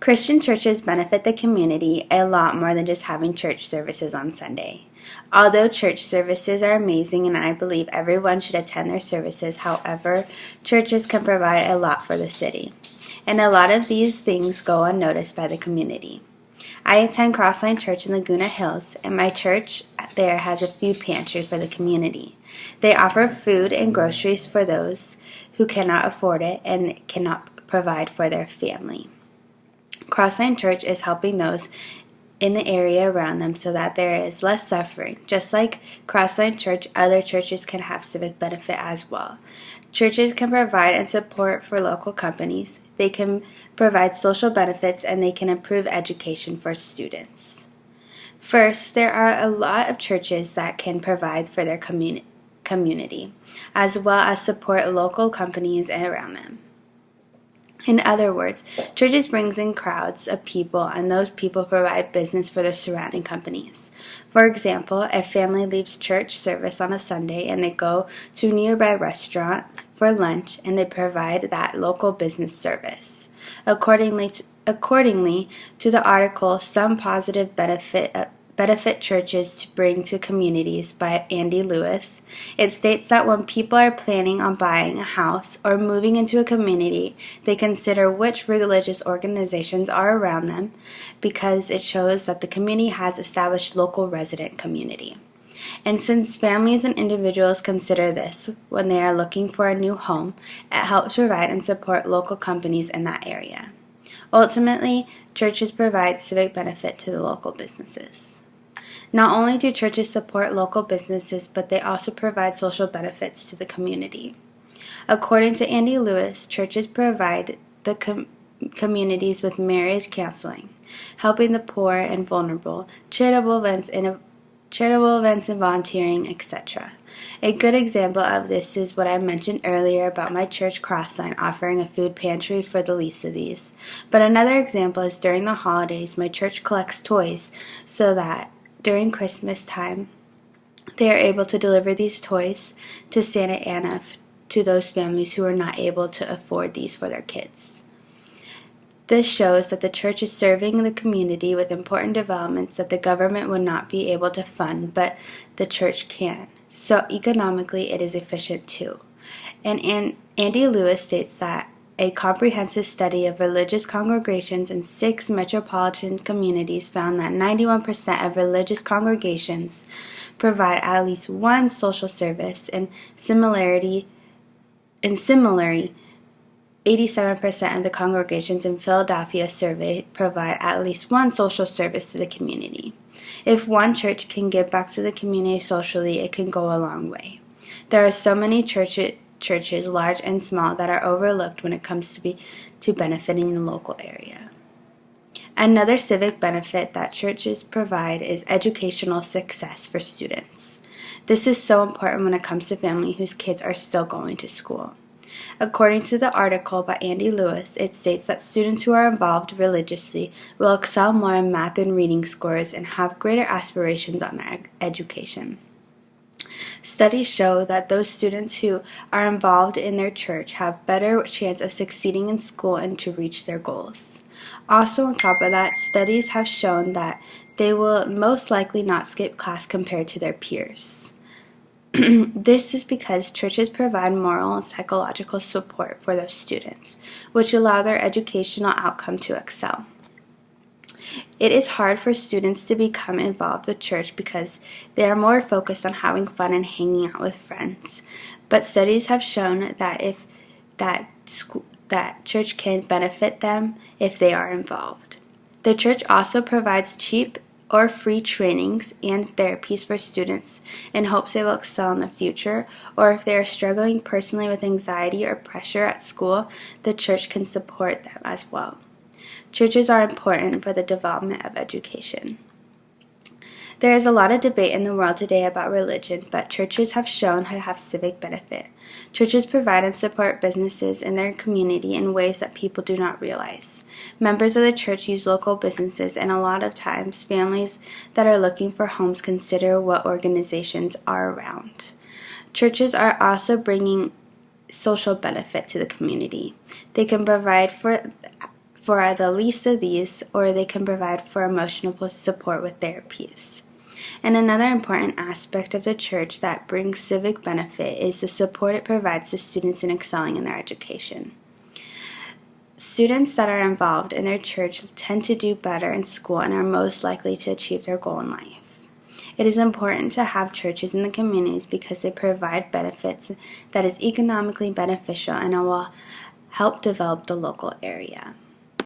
Christian churches benefit the community a lot more than just having church services on Sunday. Although church services are amazing and I believe everyone should attend their services, however, churches can provide a lot for the city. And a lot of these things go unnoticed by the community. I attend Crossline Church in Laguna Hills, and my church there has a food pantry for the community. They offer food and groceries for those who cannot afford it and cannot provide for their family. Crossline Church is helping those in the area around them so that there is less suffering. Just like Crossline Church, other churches can have civic benefit as well. Churches can provide and support for local companies. They can provide social benefits, and they can improve education for students. First, there are a lot of churches that can provide for their community, as well as support local companies around them. In other words, churches brings in crowds of people, and those people provide business for the surrounding companies. For example, a family leaves church service on a Sunday and they go to a nearby restaurant for lunch, and they provide that local business service. Accordingly to the article, Some Positive Benefit Churches to Bring to Communities by Andy Lewis, it states that when people are planning on buying a house or moving into a community, they consider which religious organizations are around them because it shows that the community has established local resident community. And since families and individuals consider this when they are looking for a new home, it helps provide and support local companies in that area. Ultimately, churches provide civic benefit to the local businesses. Not only do churches support local businesses, but they also provide social benefits to the community. According to Andy Lewis, churches provide the communities with marriage counseling, helping the poor and vulnerable, charitable events and volunteering, etc. A good example of this is what I mentioned earlier about my church Crossline offering a food pantry for the least of these. But another example is during the holidays, my church collects toys so that during Christmas time, they are able to deliver these toys to Santa Ana to those families who are not able to afford these for their kids. This shows that the church is serving the community with important developments that the government would not be able to fund, but the church can. So economically, it is efficient too. And Andy Lewis states that a comprehensive study of religious congregations in 6 metropolitan communities found that 91% of religious congregations provide at least one social service, and similarly, 87% of the congregations in Philadelphia surveyed provide at least one social service to the community. If one church can give back to the community socially, it can go a long way. There are so many churches, large and small, that are overlooked when it comes to benefiting the local area. Another civic benefit that churches provide is educational success for students. This is so important when it comes to families whose kids are still going to school. According to the article by Andy Lewis, it states that students who are involved religiously will excel more in math and reading scores and have greater aspirations on their education. Studies show that those students who are involved in their church have better chance of succeeding in school and to reach their goals. Also, on top of that, studies have shown that they will most likely not skip class compared to their peers. This is because churches provide moral and psychological support for those students, which allow their educational outcome to excel. It is hard for students to become involved with church because they are more focused on having fun and hanging out with friends. But studies have shown that church can benefit them if they are involved. The church also provides cheap or free trainings and therapies for students in hopes they will excel in the future, or if they are struggling personally with anxiety or pressure at school, the church can support them as well. Churches are important for the development of education. There is a lot of debate in the world today about religion, but churches have shown to have civic benefit. Churches provide and support businesses in their community in ways that people do not realize. Members of the church use local businesses, and a lot of times families that are looking for homes consider what organizations are around. Churches are also bringing social benefit to the community. They can provide for the least of these, or they can provide for emotional support with therapies. And another important aspect of the church that brings civic benefit is the support it provides to students in excelling in their education. Students that are involved in their church tend to do better in school and are most likely to achieve their goal in life. It is important to have churches in the communities because they provide benefits that is economically beneficial and will help develop the local area.